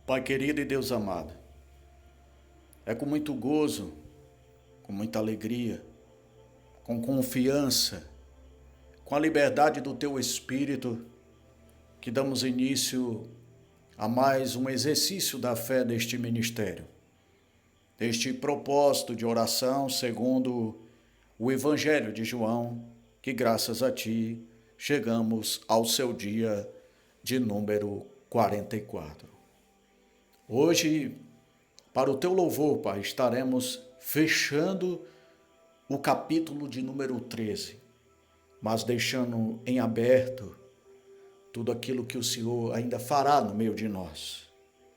Pai querido e Deus amado, é com muito gozo, com muita alegria, com confiança, com a liberdade do Teu Espírito, que damos início a mais um exercício da fé deste ministério, deste propósito de oração segundo o Evangelho de João, que graças a Ti chegamos ao seu dia de número 44. Hoje, para o Teu louvor, Pai, estaremos fechando o capítulo de número 13, mas deixando em aberto tudo aquilo que o Senhor ainda fará no meio de nós.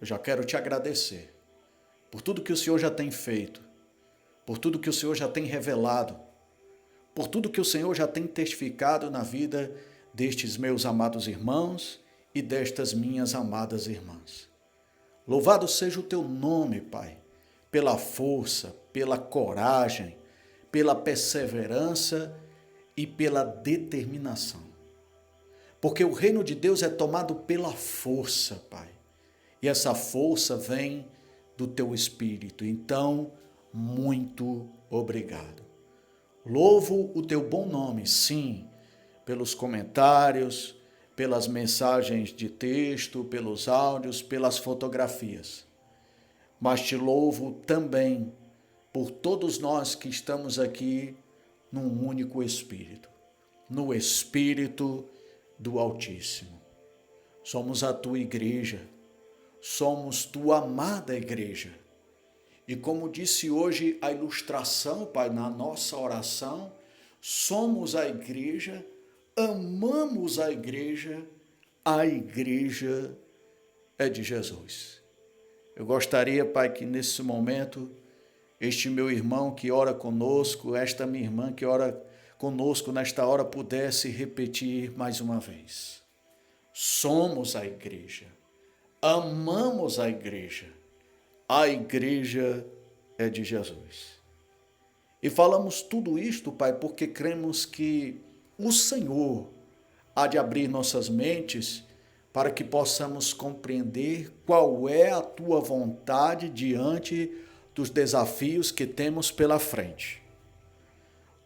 Eu já quero Te agradecer por tudo que o Senhor já tem feito, por tudo que o Senhor já tem revelado, por tudo que o Senhor já tem testificado na vida destes meus amados irmãos e destas minhas amadas irmãs. Louvado seja o Teu nome, Pai, pela força, pela coragem, pela perseverança e pela determinação. Porque o reino de Deus é tomado pela força, Pai. E essa força vem do Teu Espírito. Então, muito obrigado. Louvo o Teu bom nome, sim, pelos comentários, pelas mensagens de texto, pelos áudios, pelas fotografias. Mas Te louvo também por todos nós que estamos aqui num único Espírito, no Espírito do Altíssimo. Somos a Tua igreja, somos Tua amada igreja. E como disse hoje a ilustração, Pai, na nossa oração, somos a igreja, amamos a igreja é de Jesus. Eu gostaria, Pai, que nesse momento, este meu irmão que ora conosco, esta minha irmã que ora conosco nesta hora, pudesse repetir mais uma vez. Somos a igreja, amamos a igreja é de Jesus. E falamos tudo isto, Pai, porque cremos que o Senhor há de abrir nossas mentes para que possamos compreender qual é a Tua vontade diante dos desafios que temos pela frente.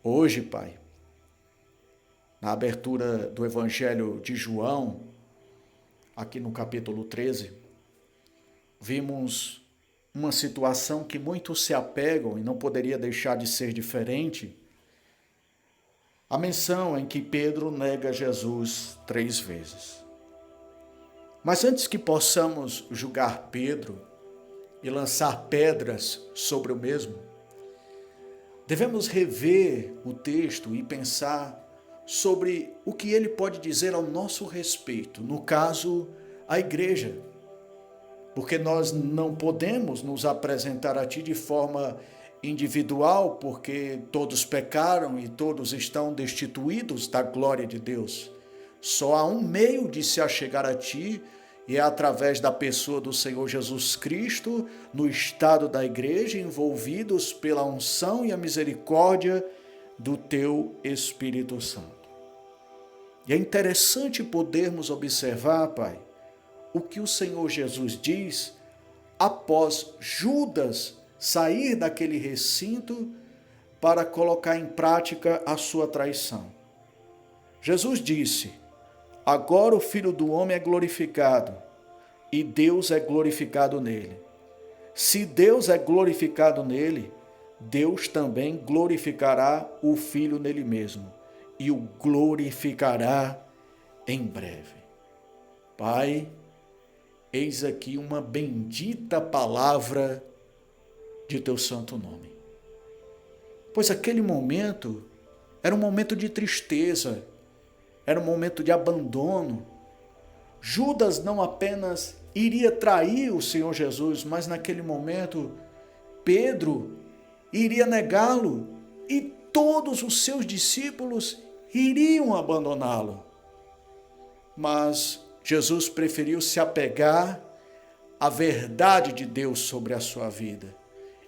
Hoje, Pai, na abertura do Evangelho de João, aqui no capítulo 13, vimos uma situação que muitos se apegam e não poderia deixar de ser diferente. A menção em que Pedro nega Jesus 3 vezes. Mas antes que possamos julgar Pedro e lançar pedras sobre o mesmo, devemos rever o texto e pensar sobre o que ele pode dizer ao nosso respeito, no caso, a igreja. Porque nós não podemos nos apresentar a Ti de forma individual, porque todos pecaram e todos estão destituídos da glória de Deus. Só há um meio de se achegar a Ti, e é através da pessoa do Senhor Jesus Cristo, no estado da igreja, envolvidos pela unção e a misericórdia do Teu Espírito Santo. E é interessante podermos observar, Pai, o que o Senhor Jesus diz após Judas sair daquele recinto para colocar em prática a sua traição. Jesus disse: agora o Filho do Homem é glorificado e Deus é glorificado nele. Se Deus é glorificado nele, Deus também glorificará o Filho nele mesmo e o glorificará em breve. Pai, eis aqui uma bendita palavra de Teu santo nome. Pois aquele momento era um momento de tristeza, era um momento de abandono. Judas não apenas iria trair o Senhor Jesus, mas naquele momento Pedro iria negá-lo e todos os seus discípulos iriam abandoná-lo. Mas Jesus preferiu se apegar à verdade de Deus sobre a sua vida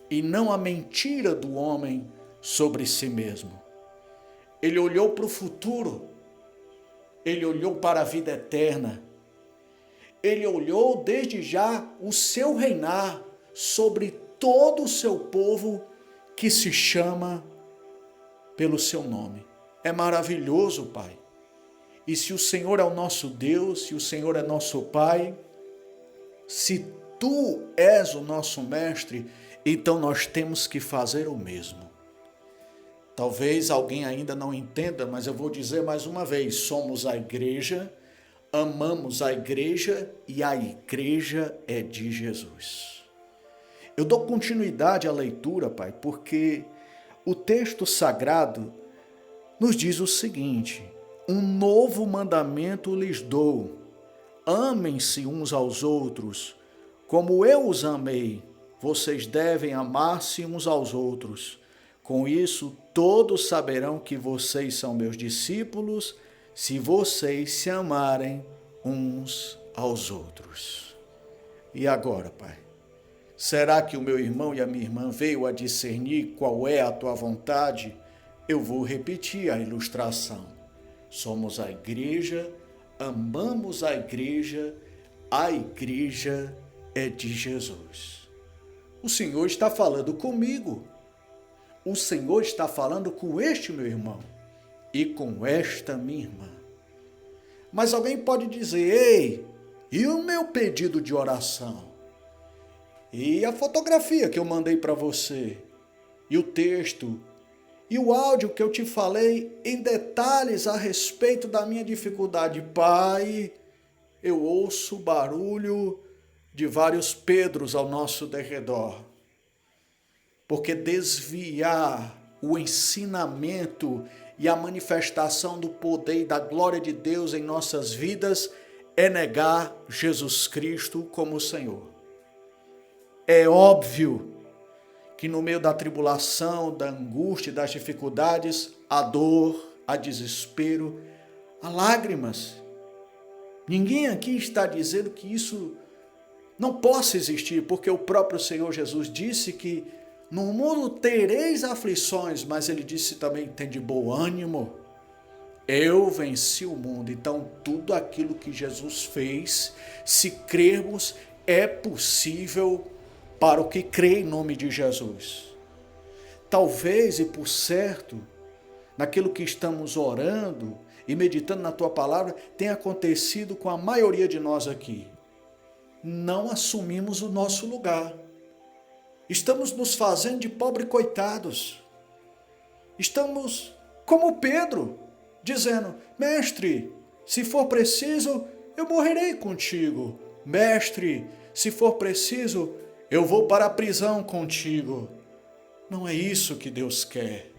e não à mentira do homem sobre si mesmo. Ele olhou para o futuro, ele olhou para a vida eterna, ele olhou desde já o seu reinar sobre todo o seu povo que se chama pelo seu nome. É maravilhoso, Pai. E se o Senhor é o nosso Deus, se o Senhor é nosso Pai, se Tu és o nosso Mestre, então nós temos que fazer o mesmo. Talvez alguém ainda não entenda, mas eu vou dizer mais uma vez, somos a igreja, amamos a igreja e a igreja é de Jesus. Eu dou continuidade à leitura, Pai, porque o texto sagrado nos diz o seguinte: um novo mandamento lhes dou, amem-se uns aos outros, como eu os amei, vocês devem amar-se uns aos outros. Com isso, todos saberão que vocês são meus discípulos, se vocês se amarem uns aos outros. E agora, Pai? Será que o meu irmão e a minha irmã veio a discernir qual é a tua vontade? Eu vou repetir a ilustração. Somos a igreja, amamos a igreja é de Jesus. O Senhor está falando comigo. O Senhor está falando com este meu irmão e com esta minha irmã. Mas alguém pode dizer: ei, e o meu pedido de oração? E a fotografia que eu mandei para você? E o texto? E o áudio que eu te falei em detalhes a respeito da minha dificuldade? Pai, eu ouço barulho de vários Pedros ao nosso derredor. Porque desviar o ensinamento e a manifestação do poder e da glória de Deus em nossas vidas é negar Jesus Cristo como Senhor. É óbvio que no meio da tribulação, da angústia, das dificuldades, há dor, há desespero, há lágrimas. Ninguém aqui está dizendo que isso não possa existir, porque o próprio Senhor Jesus disse que no mundo tereis aflições, mas ele disse também: tem de bom ânimo. Eu venci o mundo. Então tudo aquilo que Jesus fez, se crermos, é possível para o que crê em nome de Jesus. Talvez, e por certo, naquilo que estamos orando e meditando na tua palavra, tenha acontecido com a maioria de nós aqui. Não assumimos o nosso lugar. Estamos nos fazendo de pobre coitados. Estamos como Pedro, dizendo: mestre, se for preciso, eu morrerei contigo. Mestre, se for preciso, eu vou para a prisão contigo. Não é isso que Deus quer.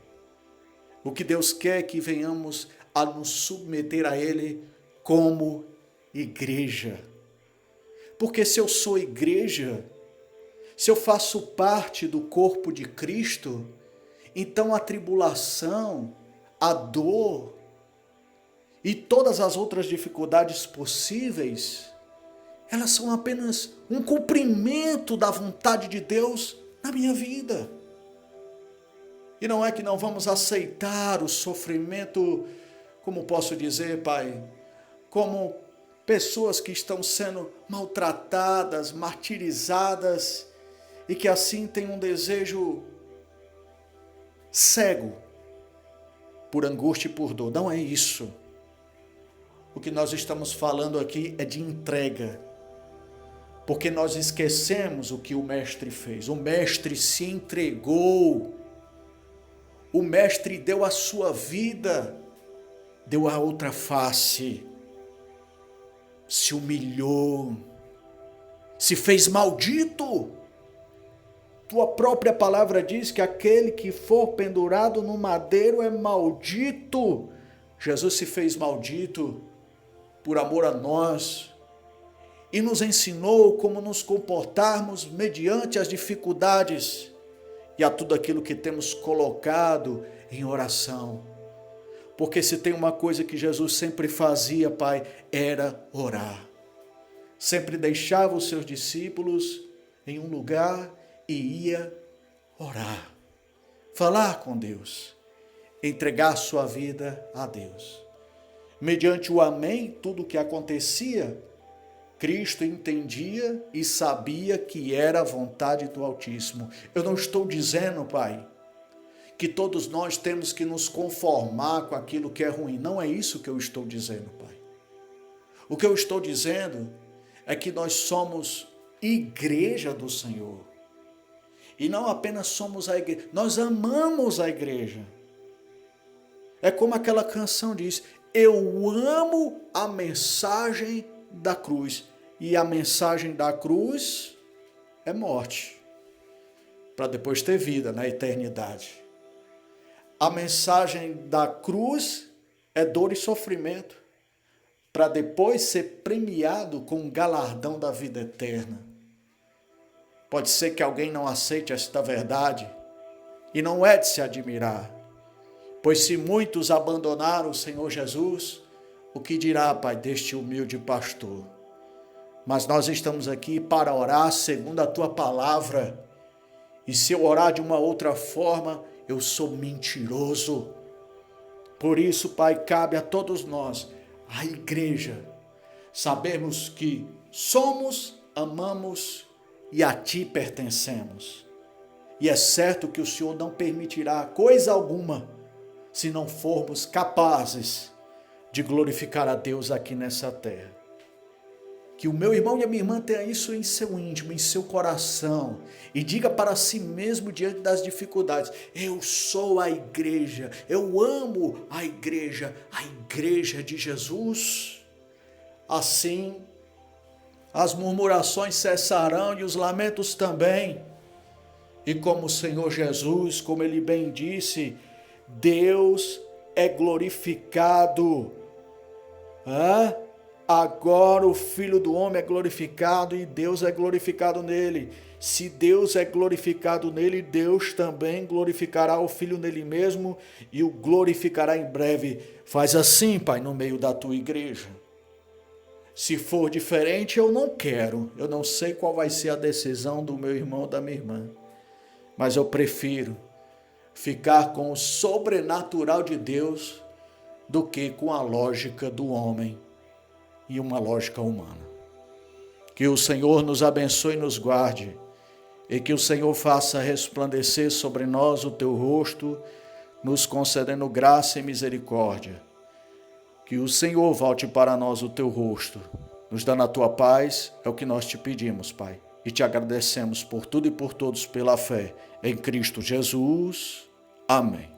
O que Deus quer é que venhamos a nos submeter a Ele como igreja. Porque se eu sou igreja, se eu faço parte do corpo de Cristo, então a tribulação, a dor e todas as outras dificuldades possíveis, elas são apenas um cumprimento da vontade de Deus na minha vida. E não é que não vamos aceitar o sofrimento, como posso dizer, Pai, como pessoas que estão sendo maltratadas, martirizadas, e que assim têm um desejo cego por angústia e por dor. Não é isso. O que nós estamos falando aqui é de entrega. Porque nós esquecemos o que o Mestre fez. O Mestre se entregou. O Mestre deu a sua vida, deu a outra face, se humilhou, se fez maldito. Tua própria palavra diz que aquele que for pendurado no madeiro é maldito. Jesus se fez maldito por amor a nós e nos ensinou como nos comportarmos mediante as dificuldades e a tudo aquilo que temos colocado em oração. Porque se tem uma coisa que Jesus sempre fazia, Pai, era orar. Sempre deixava os seus discípulos em um lugar e ia orar. Falar com Deus. Entregar sua vida a Deus. Mediante o amém, tudo o que acontecia Cristo entendia e sabia que era a vontade do Altíssimo. Eu não estou dizendo, Pai, que todos nós temos que nos conformar com aquilo que é ruim. Não é isso que eu estou dizendo, Pai. O que eu estou dizendo é que nós somos igreja do Senhor. E não apenas somos a igreja, nós amamos a igreja. É como aquela canção diz, eu amo a mensagem da cruz. E a mensagem da cruz é morte, para depois ter vida na eternidade. A mensagem da cruz é dor e sofrimento, para depois ser premiado com o galardão da vida eterna. Pode ser que alguém não aceite esta verdade, e não é de se admirar, pois se muitos abandonaram o Senhor Jesus, o que dirá, Pai, deste humilde pastor? Mas nós estamos aqui para orar segundo a Tua palavra, e se eu orar de uma outra forma, eu sou mentiroso. Por isso, Pai, cabe a todos nós, a igreja, sabermos que somos, amamos e a Ti pertencemos. E é certo que o Senhor não permitirá coisa alguma se não formos capazes de glorificar a Deus aqui nessa terra. Que o meu irmão e a minha irmã tenha isso em seu íntimo, em seu coração, e diga para si mesmo diante das dificuldades, eu sou a igreja, eu amo a igreja de Jesus. Assim, as murmurações cessarão e os lamentos também. E como o Senhor Jesus, como Ele bem disse, Deus é glorificado. Agora o Filho do Homem é glorificado e Deus é glorificado nele. Se Deus é glorificado nele, Deus também glorificará o Filho nele mesmo e o glorificará em breve. Faz assim, Pai, no meio da tua igreja. Se for diferente, eu não quero. Eu não sei qual vai ser a decisão do meu irmão ou da minha irmã. Mas eu prefiro ficar com o sobrenatural de Deus do que com a lógica do homem e uma lógica humana. Que o Senhor nos abençoe e nos guarde, e que o Senhor faça resplandecer sobre nós o teu rosto, nos concedendo graça e misericórdia. Que o Senhor volte para nós o teu rosto, nos dando a tua paz, é o que nós te pedimos, Pai, e te agradecemos por tudo e por todos pela fé em Cristo Jesus. Amém.